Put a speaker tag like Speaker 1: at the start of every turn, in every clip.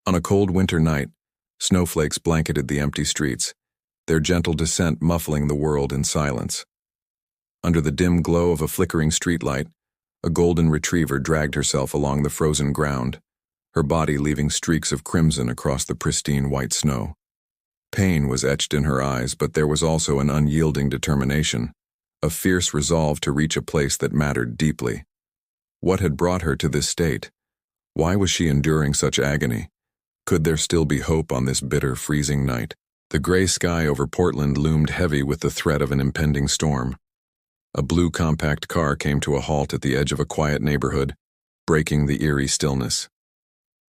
Speaker 1: On a cold winter night, snowflakes blanketed the empty streets, their gentle descent muffling the world in silence. Under the dim glow of a flickering streetlight, a golden retriever dragged herself along the frozen ground, her body leaving streaks of crimson across the pristine white snow. Pain was etched in her eyes, but there was also an unyielding determination, a fierce resolve to reach a place that mattered deeply. What had brought her to this state? Why was she enduring such agony? Could there still be hope on this bitter, freezing night? The gray sky over Portland loomed heavy with the threat of an impending storm. A blue compact car came to a halt at the edge of a quiet neighborhood, breaking the eerie stillness.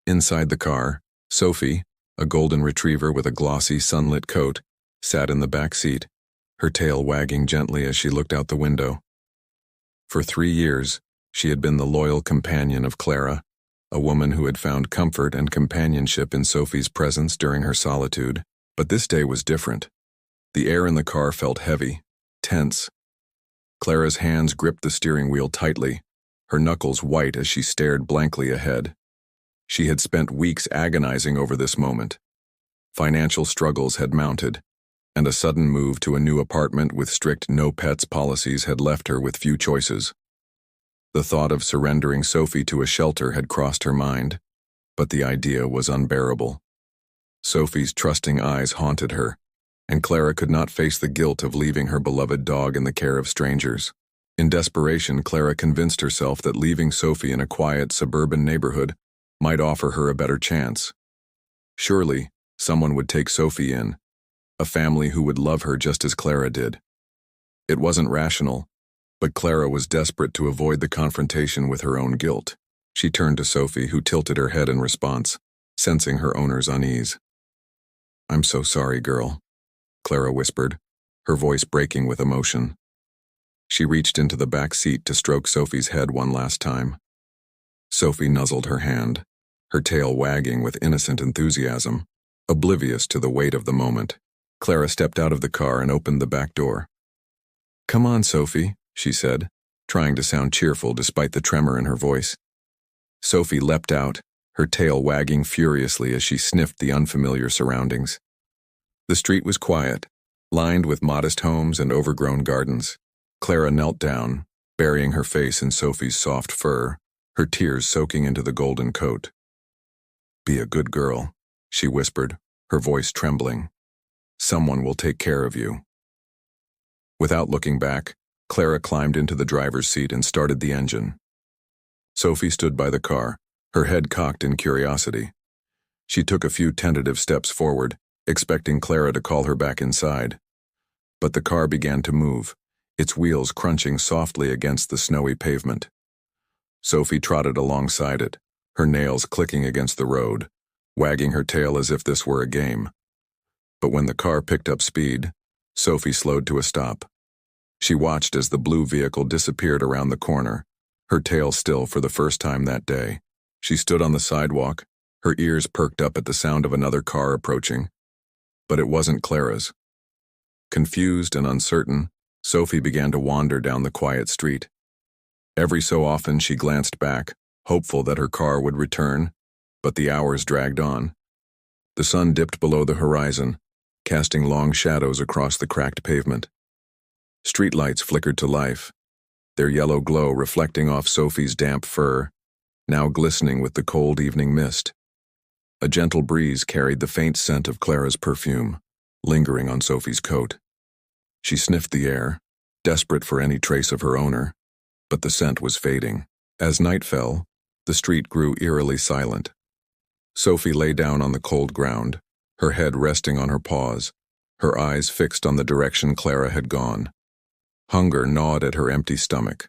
Speaker 1: Inside the car, Sophie, a golden retriever with a glossy, sunlit coat, sat in the back seat, her tail wagging gently as she looked out the window. For 3 years, she had been the loyal companion of Clara, a woman who had found comfort and companionship in Sophie's presence during her solitude. But this day was different. The air in the car felt heavy, tense. Clara's hands gripped the steering wheel tightly, her knuckles white as she stared blankly ahead. She had spent weeks agonizing over this moment. Financial struggles had mounted, and a sudden move to a new apartment with strict no-pets policies had left her with few choices. The thought of surrendering Sophie to a shelter had crossed her mind, but the idea was unbearable. Sophie's trusting eyes haunted her, and Clara could not face the guilt of leaving her beloved dog in the care of strangers. In desperation, Clara convinced herself that leaving Sophie in a quiet suburban neighborhood might offer her a better chance. Surely, someone would take Sophie in, a family who would love her just as Clara did. It wasn't rational, but Clara was desperate to avoid the confrontation with her own guilt. She turned to Sophie, who tilted her head in response, sensing her owner's unease. "I'm so sorry, girl," Clara whispered, her voice breaking with emotion. She reached into the back seat to stroke Sophie's head one last time. Sophie nuzzled her hand, her tail wagging with innocent enthusiasm, oblivious to the weight of the moment. Clara stepped out of the car and opened the back door. "Come on, Sophie," she said, trying to sound cheerful despite the tremor in her voice. Sophie leapt out, her tail wagging furiously as she sniffed the unfamiliar surroundings. The street was quiet, lined with modest homes and overgrown gardens. Clara knelt down, burying her face in Sophie's soft fur, her tears soaking into the golden coat. "Be a good girl," she whispered, her voice trembling. "Someone will take care of you." Without looking back, Clara climbed into the driver's seat and started the engine. Sophie stood by the car, her head cocked in curiosity. She took a few tentative steps forward, expecting Clara to call her back inside. But the car began to move, its wheels crunching softly against the snowy pavement. Sophie trotted alongside it, her nails clicking against the road, wagging her tail as if this were a game. But when the car picked up speed, Sophie slowed to a stop. She watched as the blue vehicle disappeared around the corner, her tail still for the first time that day. She stood on the sidewalk, her ears perked up at the sound of another car approaching. But it wasn't Clara's. Confused and uncertain, Sophie began to wander down the quiet street. Every so often she glanced back, hopeful that her car would return, but the hours dragged on. The sun dipped below the horizon, casting long shadows across the cracked pavement. Streetlights flickered to life, their yellow glow reflecting off Sophie's damp fur, now glistening with the cold evening mist. A gentle breeze carried the faint scent of Clara's perfume, lingering on Sophie's coat. She sniffed the air, desperate for any trace of her owner, but the scent was fading. As night fell, the street grew eerily silent. Sophie lay down on the cold ground, her head resting on her paws, her eyes fixed on the direction Clara had gone. Hunger gnawed at her empty stomach,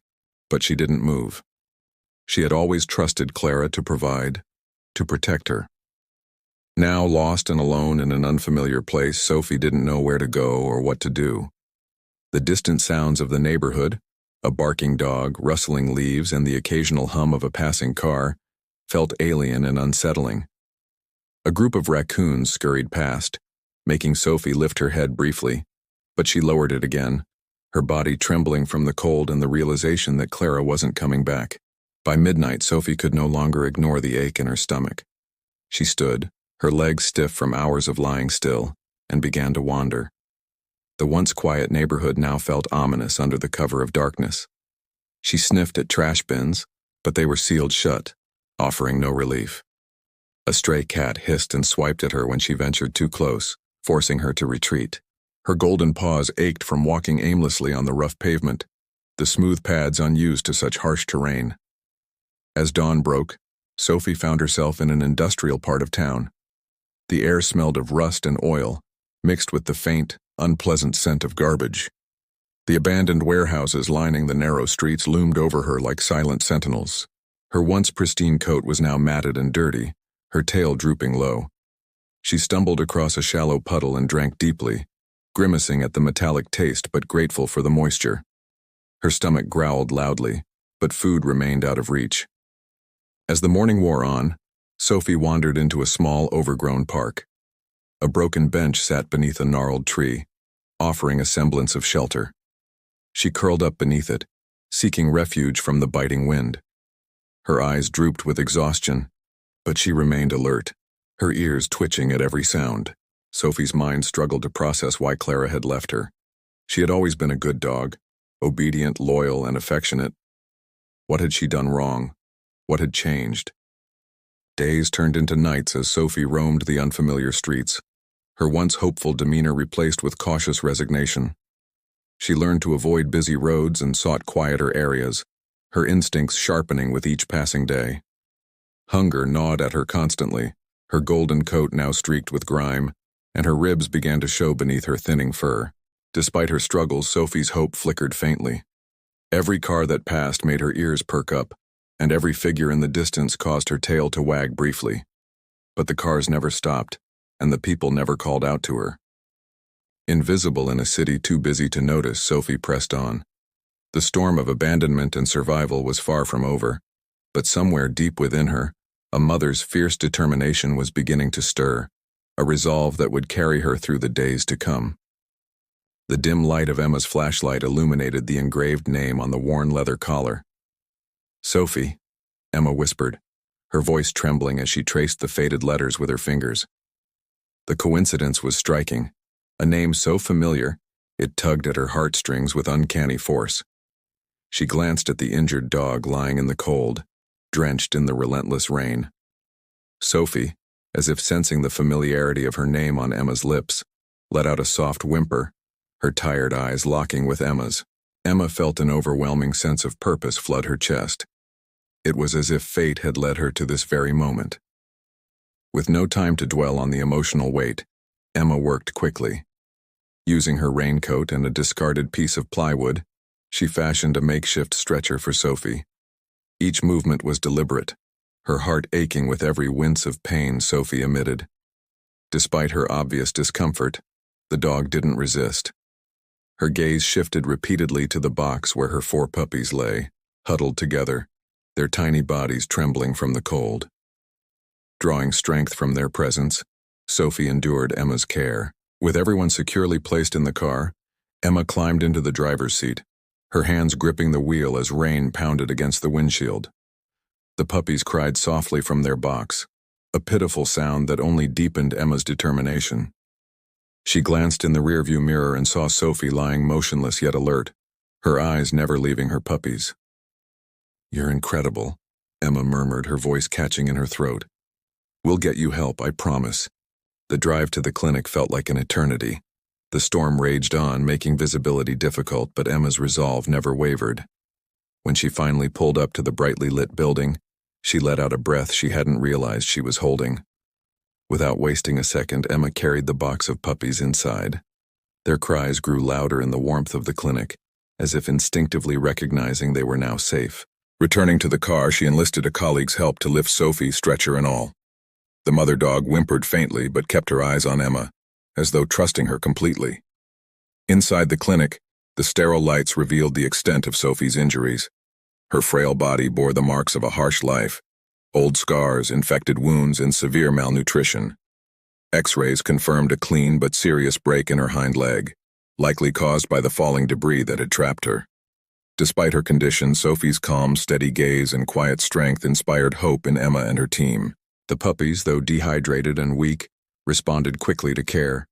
Speaker 1: but she didn't move. She had always trusted Clara to provide, to protect her. Now lost and alone in an unfamiliar place, Sophie didn't know where to go or what to do. The distant sounds of the neighborhood, a barking dog, rustling leaves, and the occasional hum of a passing car, felt alien and unsettling. A group of raccoons scurried past, making Sophie lift her head briefly, but she lowered it again, her body trembling from the cold and the realization that Clara wasn't coming back. By midnight, Sophie could no longer ignore the ache in her stomach. She stood, her legs stiff from hours of lying still, and began to wander. The once quiet neighborhood now felt ominous under the cover of darkness. She sniffed at trash bins, but they were sealed shut, offering no relief. A stray cat hissed and swiped at her when she ventured too close, forcing her to retreat. Her golden paws ached from walking aimlessly on the rough pavement, the smooth pads unused to such harsh terrain. As dawn broke, Sophie found herself in an industrial part of town. The air smelled of rust and oil, mixed with the faint, unpleasant scent of garbage. The abandoned warehouses lining the narrow streets loomed over her like silent sentinels. Her once pristine coat was now matted and dirty, her tail drooping low. She stumbled across a shallow puddle and drank deeply, grimacing at the metallic taste but grateful for the moisture. Her stomach growled loudly, but food remained out of reach. As the morning wore on, Sophie wandered into a small, overgrown park. A broken bench sat beneath a gnarled tree, offering a semblance of shelter. She curled up beneath it, seeking refuge from the biting wind. Her eyes drooped with exhaustion, but she remained alert, her ears twitching at every sound. Sophie's mind struggled to process why Clara had left her. She had always been a good dog, obedient, loyal, and affectionate. What had she done wrong? What had changed? Days turned into nights as Sophie roamed the unfamiliar streets, her once hopeful demeanor replaced with cautious resignation. She learned to avoid busy roads and sought quieter areas, her instincts sharpening with each passing day. Hunger gnawed at her constantly, her golden coat now streaked with grime, and her ribs began to show beneath her thinning fur. Despite her struggles, Sophie's hope flickered faintly. Every car that passed made her ears perk up, and every figure in the distance caused her tail to wag briefly. But the cars never stopped, and the people never called out to her. Invisible in a city too busy to notice, Sophie pressed on. The storm of abandonment and survival was far from over, but somewhere deep within her, a mother's fierce determination was beginning to stir, a resolve that would carry her through the days to come. The dim light of Emma's flashlight illuminated the engraved name on the worn leather collar. "Sophie," Emma whispered, her voice trembling as she traced the faded letters with her fingers. The coincidence was striking, a name so familiar, it tugged at her heartstrings with uncanny force. She glanced at the injured dog lying in the cold, drenched in the relentless rain. Sophie, as if sensing the familiarity of her name on Emma's lips, let out a soft whimper, her tired eyes locking with Emma's. Emma felt an overwhelming sense of purpose flood her chest. It was as if fate had led her to this very moment. With no time to dwell on the emotional weight, Emma worked quickly. Using her raincoat and a discarded piece of plywood, she fashioned a makeshift stretcher for Sophie. Each movement was deliberate, her heart aching with every wince of pain Sophie emitted. Despite her obvious discomfort, the dog didn't resist. Her gaze shifted repeatedly to the box where her 4 puppies lay, huddled together, their tiny bodies trembling from the cold. Drawing strength from their presence, Sophie endured Emma's care. With everyone securely placed in the car, Emma climbed into the driver's seat, her hands gripping the wheel as rain pounded against the windshield. The puppies cried softly from their box, a pitiful sound that only deepened Emma's determination. She glanced in the rearview mirror and saw Sophie lying motionless yet alert, her eyes never leaving her puppies. "You're incredible," Emma murmured, her voice catching in her throat. "We'll get you help, I promise." The drive to the clinic felt like an eternity. The storm raged on, making visibility difficult, but Emma's resolve never wavered. When she finally pulled up to the brightly lit building, she let out a breath she hadn't realized she was holding. Without wasting a second, Emma carried the box of puppies inside. Their cries grew louder in the warmth of the clinic, as if instinctively recognizing they were now safe. Returning to the car, she enlisted a colleague's help to lift Sophie, stretcher and all. The mother dog whimpered faintly but kept her eyes on Emma, as though trusting her completely. Inside the clinic, the sterile lights revealed the extent of Sophie's injuries. Her frail body bore the marks of a harsh life, old scars, infected wounds, and severe malnutrition. X-rays confirmed a clean but serious break in her hind leg, likely caused by the falling debris that had trapped her. Despite her condition, Sophie's calm, steady gaze and quiet strength inspired hope in Emma and her team. The puppies, though dehydrated and weak, responded quickly to care.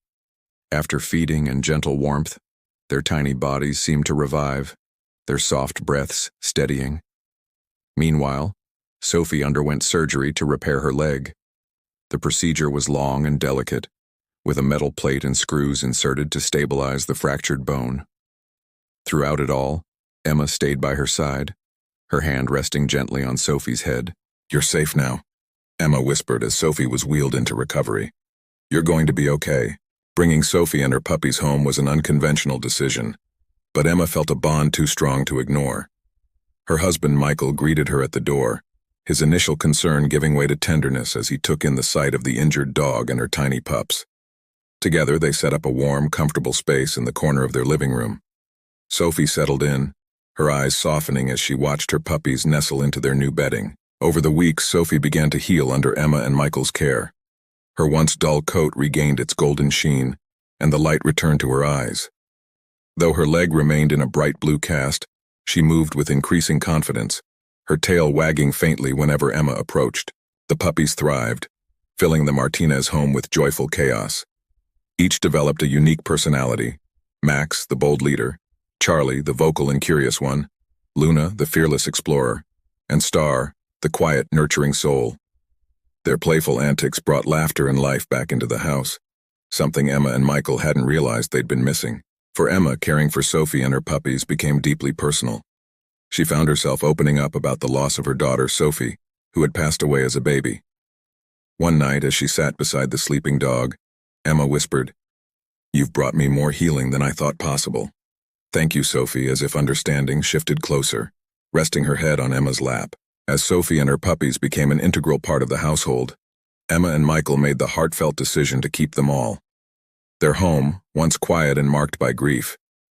Speaker 1: After feeding and gentle warmth, their tiny bodies seemed to revive, their soft breaths steadying. Meanwhile, Sophie underwent surgery to repair her leg. The procedure was long and delicate, with a metal plate and screws inserted to stabilize the fractured bone. Throughout it all, Emma stayed by her side, her hand resting gently on Sophie's head. "You're safe now," Emma whispered as Sophie was wheeled into recovery. "You're going to be okay." Bringing Sophie and her puppies home was an unconventional decision, but Emma felt a bond too strong to ignore. Her husband Michael greeted her at the door, his initial concern giving way to tenderness as he took in the sight of the injured dog and her tiny pups. Together they set up a warm, comfortable space in the corner of their living room. Sophie settled in, her eyes softening as she watched her puppies nestle into their new bedding. Over the weeks, Sophie began to heal under Emma and Michael's care. Her once dull coat regained its golden sheen, and the light returned to her eyes. Though her leg remained in a bright blue cast, she moved with increasing confidence, her tail wagging faintly whenever Emma approached. The puppies thrived, filling the Martinez home with joyful chaos. Each developed a unique personality: Max, the bold leader; Charlie, the vocal and curious one; Luna, the fearless explorer; and Star, the quiet, nurturing soul. Their playful antics brought laughter and life back into the house, something Emma and Michael hadn't realized they'd been missing. For Emma, caring for Sophie and her puppies became deeply personal. She found herself opening up about the loss of her daughter, Sophie, who had passed away as a baby. One night, as she sat beside the sleeping dog, Emma whispered, "You've brought me more healing than I thought possible." "Thank you, Sophie," as if understanding shifted closer, resting her head on Emma's lap. As Sophie and her puppies became an integral part of the household, Emma and Michael made the heartfelt decision to keep them all. Their home, once quiet and marked by grief,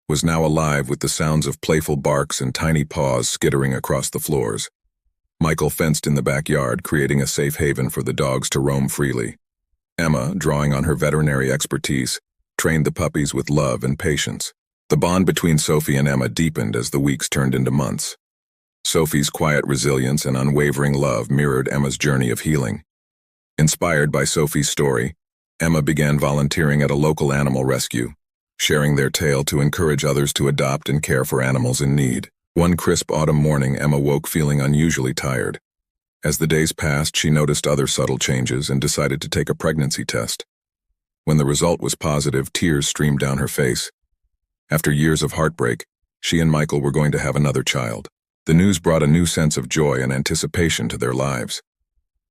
Speaker 1: was now alive with the sounds of playful barks and tiny paws skittering across the floors. Michael fenced in the backyard, creating a safe haven for the dogs to roam freely. Emma, drawing on her veterinary expertise, trained the puppies with love and patience. The bond between Sophie and Emma deepened as the weeks turned into months. Sophie's quiet resilience and unwavering love mirrored Emma's journey of healing. Inspired by Sophie's story, Emma began volunteering at a local animal rescue, sharing their tale to encourage others to adopt and care for animals in need. One crisp autumn morning, Emma woke feeling unusually tired. As the days passed, she noticed other subtle changes and decided to take a pregnancy test. When the result was positive, tears streamed down her face. After years of heartbreak, she and Michael were going to have another child. The news brought a new sense of joy and anticipation to their lives.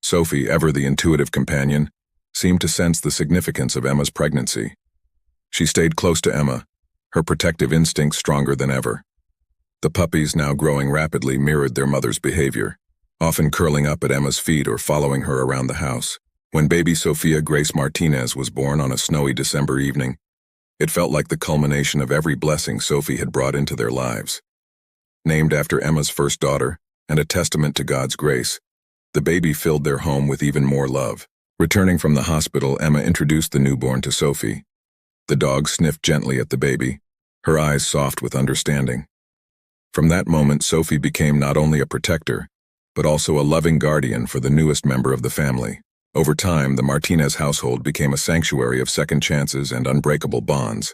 Speaker 1: Sophie, ever the intuitive companion, seemed to sense the significance of Emma's pregnancy. She stayed close to Emma, her protective instincts stronger than ever. The puppies, now growing rapidly, mirrored their mother's behavior, often curling up at Emma's feet or following her around the house. When baby Sophia Grace Martinez was born on a snowy December evening, it felt like the culmination of every blessing Sophie had brought into their lives. Named after Emma's first daughter, and a testament to God's grace, the baby filled their home with even more love. Returning from the hospital, Emma introduced the newborn to Sophie. The dog sniffed gently at the baby, her eyes soft with understanding. From that moment, Sophie became not only a protector, but also a loving guardian for the newest member of the family. Over time, the Martinez household became a sanctuary of second chances and unbreakable bonds.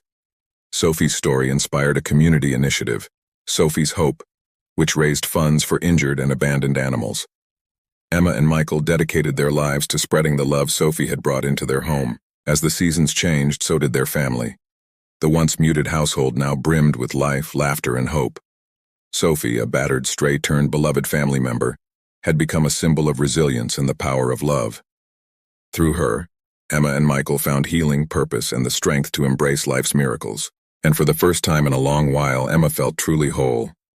Speaker 1: Sophie's story inspired a community initiative, Sophie's Hope, which raised funds for injured and abandoned animals. Emma and Michael dedicated their lives to spreading the love Sophie had brought into their home. As the seasons changed, so did their family. The once muted household now brimmed with life, laughter, and hope. Sophie, a battered stray-turned-beloved family member, had become a symbol of resilience and the power of love. Through her, Emma and Michael found healing, purpose, and the strength to embrace life's miracles. And for the first time in a long while, Emma felt truly whole.